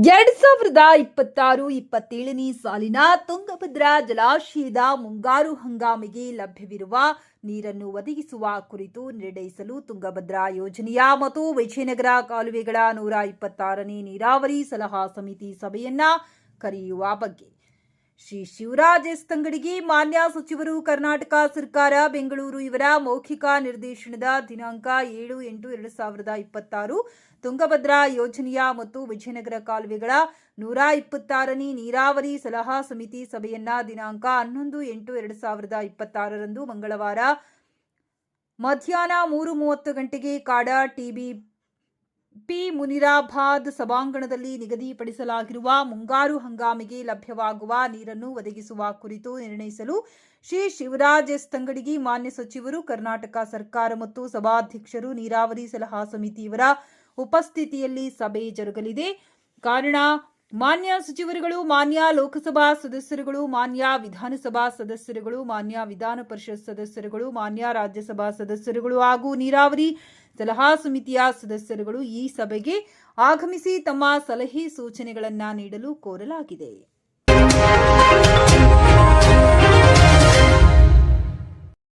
2026-27ನೇ ಸಾಲಿನ ತುಂಗಭದ್ರಾ ಜಲಾಶಯದ ಮುಂಗಾರು ಹಂಗಾಮಿಗೆ ಲಭ್ಯವಿರುವ ನೀರನ್ನು ಒದಗಿಸುವ ಕುರಿತು ನಿರ್ಣಯಿಸಲು ತುಂಗಭದ್ರಾ ಯೋಜನೆಯ ಮತ್ತು ವಿಜಯನಗರ ಕಾಲುವೆಗಳ 126ನೇ ನೀರಾವರಿ ಸಲಹಾ ಸಮಿತಿ ಸಭೆಯನ್ನ ಕರೆಯುವ ಬಗ್ಗೆ ಶ್ರೀ ಶಿವರಾಜ್ ಎಸ್ ತಂಗಡಗಿ ಮಾನ್ಯ ಸಚಿವರು ಕರ್ನಾಟಕ ಸರ್ಕಾರ ಬೆಂಗಳೂರು ಇವರ ಮೌಖಿಕ ನಿರ್ದೇಶನದ ದಿನಾಂಕ 7/8/2026 ತುಂಗಭದ್ರಾ ಯೋಜನೆಯ ಮತ್ತು ವಿಜಯನಗರ ಕಾಲುವೆಗಳ 126ನೇ ನೀರಾವರಿ ಸಲಹಾ ಸಮಿತಿ ಸಭೆಯನ್ನ ದಿನಾಂಕ 11/8/2026 ಮಂಗಳವಾರ ಮಧ್ಯಾಹ್ನ 3:30 ಗಂಟೆಗೆ ಕಾಡ ಪಿ ಮುನಿರಾಬಾದ್ ಸಭಾಂಗಣದಲ್ಲಿ ನಿಗದಿಪಡಿಸಲಾಗಿರುವ ಮುಂಗಾರು ಹಂಗಾಮಿಗೆ ಲಭ್ಯವಾಗುವ ನೀರನ್ನು ಒದಗಿಸುವ ಕುರಿತು ನಿರ್ಣಯಿಸಲು ಶ್ರೀ ಶಿವರಾಜ್ ಎಸ್ ತಂಗಡಗಿ ಮಾನ್ಯ ಸಚಿವರು ಕರ್ನಾಟಕ ಸರ್ಕಾರ ಮತ್ತು ಸಭಾಧ್ಯಕ್ಷರು ನೀರಾವರಿ ಸಲಹಾ ಸಮಿತಿಯವರ ಉಪಸ್ಥಿತಿಯಲ್ಲಿ ಸಭೆ ಜರುಗಲಿದೆ. ಕಾರಣ ಮಾನ್ಯ ಸಚಿವರುಗಳು, ಮಾನ್ಯ ಲೋಕಸಭಾ ಸದಸ್ಯರುಗಳು, ಮಾನ್ಯ ವಿಧಾನಸಭಾ ಸದಸ್ಯರುಗಳು, ಮಾನ್ಯ ವಿಧಾನ ಪರಿಷತ್ ಸದಸ್ಯರುಗಳು, ಮಾನ್ಯ ರಾಜ್ಯಸಭಾ ಸದಸ್ಯರುಗಳು ಹಾಗೂ ನೀರಾವರಿ ಸಲಹಾ ಸಮಿತಿಯ ಸದಸ್ಯರುಗಳು ಈ ಸಭೆಗೆ ಆಗಮಿಸಿ ತಮ್ಮ ಸಲಹೆ ಸೂಚನೆಗಳನ್ನು ನೀಡಲು ಕೋರಲಾಗಿದೆ.